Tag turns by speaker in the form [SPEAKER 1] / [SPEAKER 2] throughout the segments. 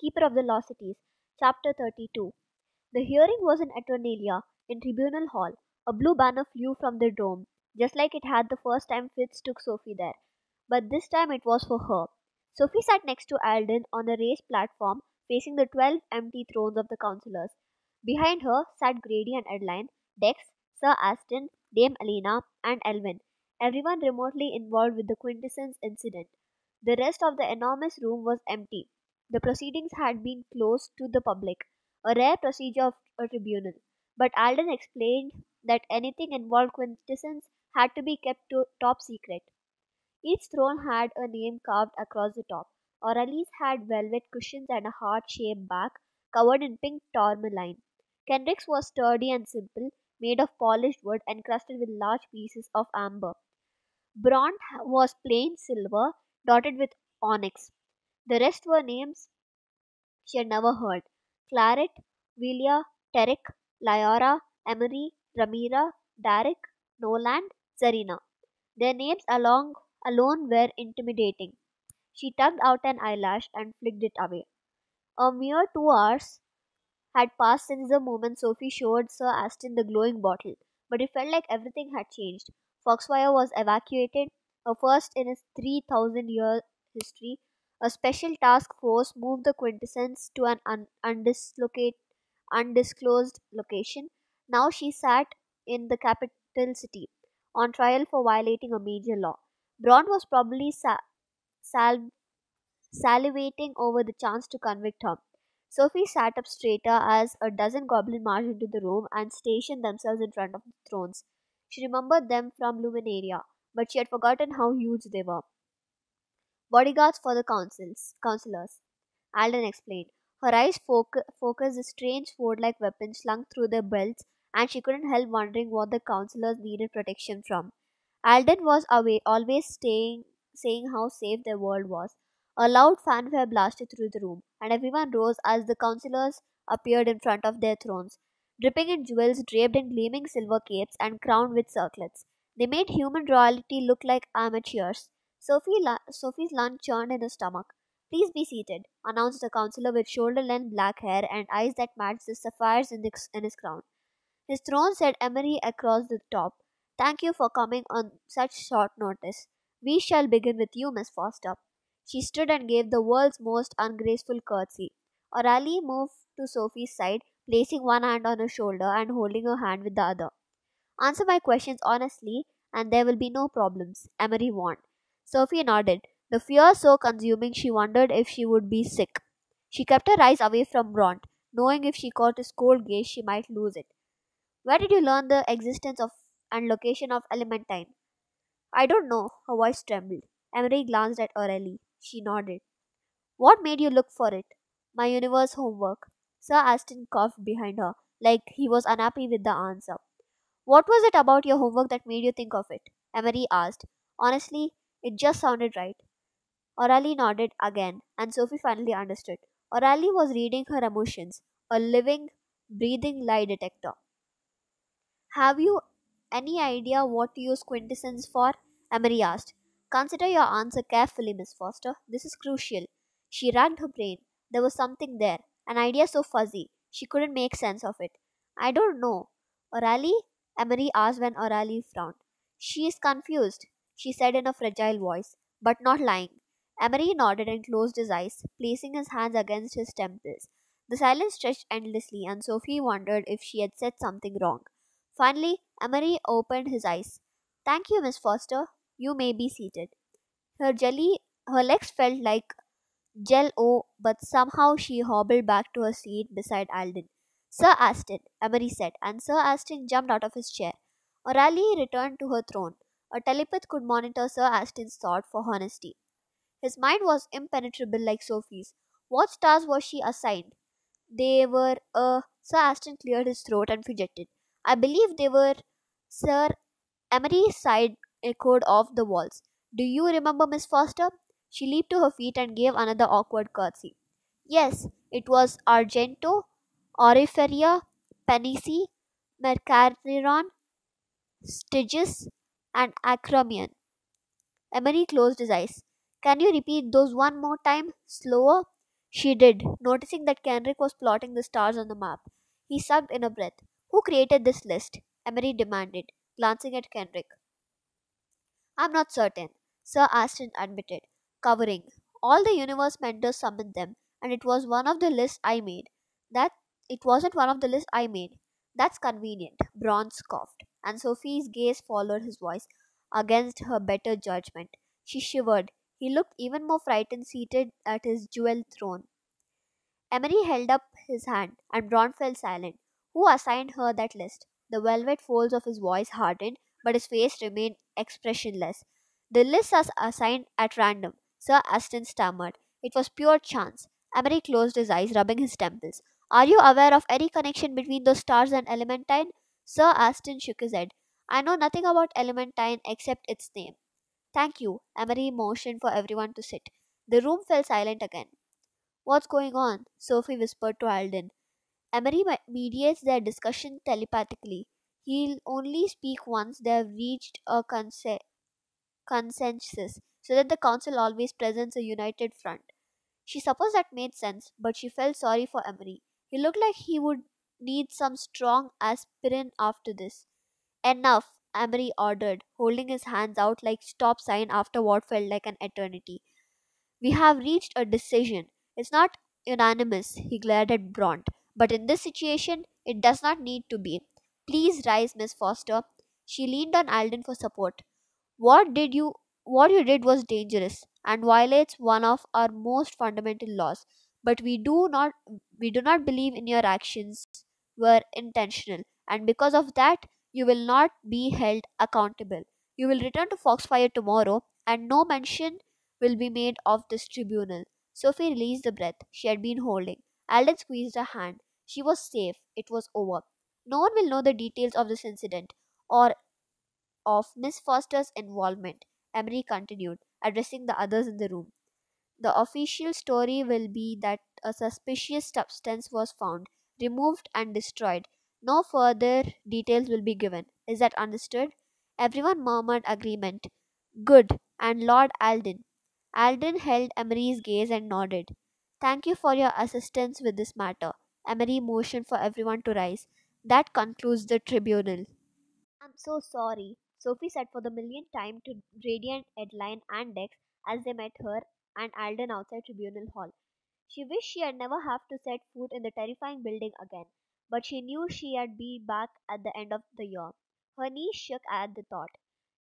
[SPEAKER 1] Keeper of the Lost Cities, Chapter 32. The hearing was in Eternalia, in Tribunal Hall. A blue banner flew from the dome, just like it had the first time Fitz took Sophie there. But this time it was for her. Sophie sat next to Alden on a raised platform facing the 12 empty thrones of the councillors. Behind her sat Grady and Adeline, Dex, Sir Aston, Dame Elena, and Elvin, everyone remotely involved with the Quintessence incident. The rest of the enormous room was empty. The proceedings had been closed to the public, a rare procedure of a tribunal. But Alden explained that anything involved Quintessence had to be kept top secret. Each throne had a name carved across the top. Aureli's had velvet cushions and a heart-shaped back covered in pink tourmaline. Kendrick's was sturdy and simple, made of polished wood encrusted with large pieces of amber. Bront was plain silver, dotted with onyx. The rest were names she had never heard: Claret, Velia, Terrick, Lyora, Emery, Ramira, Darrick, Noland, Zarina. Their names alone were intimidating. She tugged out an eyelash and flicked it away. A mere 2 hours had passed since the moment Sophie showed Sir Aston the glowing bottle, but it felt like everything had changed. Foxfire was evacuated, a first in its 3,000-year history. A special task force moved the Quintessence to an undisclosed location. Now she sat in the capital city, on trial for violating a major law. Braun was probably sal- salivating over the chance to convict her. Sophie sat up straighter as a dozen goblins marched into the room and stationed themselves in front of the thrones. She remembered them from Luminaria, but she had forgotten how huge they were. Bodyguards for the councillors, Alden explained. Her eyes focused the strange sword-like weapons slung through their belts, and she couldn't help wondering what the councillors needed protection from. Alden was away, always saying how safe their world was. A loud fanfare blasted through the room, and everyone rose as the councillors appeared in front of their thrones, dripping in jewels, draped in gleaming silver capes, and crowned with circlets. They made human royalty look like amateurs. Sophie's lunch churned in her stomach. Please be seated, announced the councillor with shoulder length black hair and eyes that matched the sapphires in his crown. His throne said Emery across the top. Thank you for coming on such short notice. We shall begin with you, Miss Foster. She stood and gave the world's most ungraceful curtsy. O'Reilly moved to Sophie's side, placing one hand on her shoulder and holding her hand with the other. Answer my questions honestly, and there will be no problems, Emery warned. Sophie nodded, the fear so consuming she wondered if she would be sick. She kept her eyes away from Bront, knowing if she caught his cold gaze she might lose it. Where did you learn the existence of and location of Elementine? I don't know. Her voice trembled. Emery glanced at Aurelie. She nodded. What made you look for it? My universe homework. Sir Aston coughed behind her, like he was unhappy with the answer. What was it about your homework that made you think of it? Emery asked. Honestly, it just sounded right. Aurelie nodded again, and Sophie finally understood. Aurelie was reading her emotions, a living, breathing lie detector. Have you any idea what to use quintessence for? Emery asked. Consider your answer carefully, Miss Foster. This is crucial. She racked her brain. There was something there, an idea so fuzzy, she couldn't make sense of it. I don't know. O'Reilly? Emery asked when O'Reilly frowned. She is confused, she said in a fragile voice, but not lying. Emery nodded and closed his eyes, placing his hands against his temples. The silence stretched endlessly, and Sophie wondered if she had said something wrong. Finally, Emery opened his eyes. Thank you, Miss Foster. You may be seated. Her legs felt like gel but somehow she hobbled back to her seat beside Alden. Sir Aston, Emery said, and Sir Aston jumped out of his chair. O'Reilly returned to her throne. A telepath could monitor Sir Aston's thought for honesty. His mind was impenetrable like Sophie's. What stars was she assigned? They were, Sir Aston cleared his throat and fidgeted. I believe they were, Sir. Emery sighed, echoed off the walls. Do you remember Miss Foster? She leaped to her feet and gave another awkward curtsy. Yes, it was Argento, Auriferia, Penici, Mercarion, Stygius, and Acromion. Emery closed his eyes. Can you repeat those one more time, slower? She did, noticing that Kenrick was plotting the stars on the map. He sucked in a breath. Who created this list? Emery demanded, glancing at Kenrick. I'm not certain, Sir Aston admitted, covering. All the universe mentors summoned them, and it was one of the lists I made. That it wasn't one of the lists I made. That's convenient, Braun scoffed, and Sophie's gaze followed his voice against her better judgment. She shivered. He looked even more frightened seated at his jeweled throne. Emery held up his hand, and Braun fell silent. Who assigned her that list? The velvet folds of his voice hardened, but his face remained expressionless. The list was assigned at random, Sir Aston stammered. It was pure chance. Emery closed his eyes, rubbing his temples. Are you aware of any connection between those stars and Elementine? Sir Aston shook his head. I know nothing about Elementine except its name. Thank you. Emery motioned for everyone to sit. The room fell silent again. What's going on? Sophie whispered to Alden. Emery mediates their discussion telepathically. He'll only speak once they have reached a consensus, so that the council always presents a united front. She supposed that made sense, but she felt sorry for Emery. He looked like he would need some strong aspirin after this. Enough, Emery ordered, holding his hands out like stop sign after what felt like an eternity. We have reached a decision. It's not unanimous, he glared at Bront, but in this situation, it does not need to be. Please rise, Miss Foster. She leaned on Alden for support. What did you what you did was dangerous and violates one of our most fundamental laws. But we do not believe in your actions were intentional, and because of that you will not be held accountable. You will return to Foxfire tomorrow, and no mention will be made of this tribunal. Sophie released the breath she had been holding. Alden squeezed her hand. She was safe. It was over. No one will know the details of this incident or of Miss Foster's involvement, Emery continued, addressing the others in the room. The official story will be that a suspicious substance was found, removed, and destroyed. No further details will be given. Is that understood? Everyone murmured agreement. Good. And Lord Alden. Alden held Emery's gaze and nodded. Thank you for your assistance with this matter. Emery motioned for everyone to rise. That concludes the tribunal. I'm so sorry, Sophie said for the millionth time to Radiant, Edline, and Dex as they met her and Alden outside Tribunal Hall. She wished she had never have to set foot in the terrifying building again, but she knew she had be back at the end of the year. Her knees shook at the thought.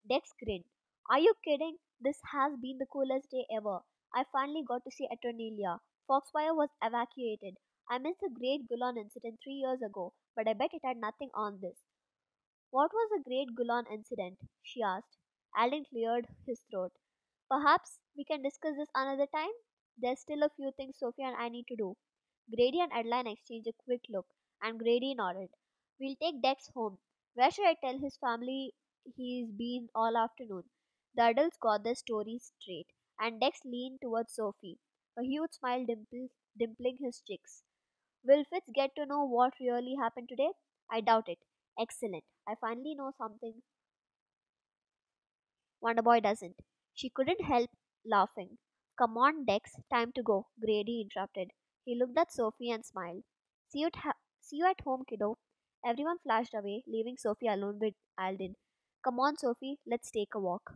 [SPEAKER 1] Dex grinned. Are you kidding? This has been the coolest day ever. I finally got to see Eternalia. Foxfire was evacuated. I missed the Great Gulon incident 3 years ago, but I bet it had nothing on this. What was the Great Gulan incident? She asked. Alden cleared his throat. Perhaps we can discuss this another time? There's still a few things Sophie and I need to do. Grady and Adeline exchanged a quick look, and Grady nodded. We'll take Dex home. Where should I tell his family he's been all afternoon? The adults got their stories straight, and Dex leaned towards Sophie, a huge smile dimpling his cheeks. Will Fitz get to know what really happened today? I doubt it. Excellent. I finally know something Wonderboy doesn't. She couldn't help laughing. Come on, Dex, time to go, Grady interrupted. He looked at Sophie and smiled. See you at home, kiddo. Everyone flashed away, leaving Sophie alone with Alden. Come on, Sophie, let's take a walk.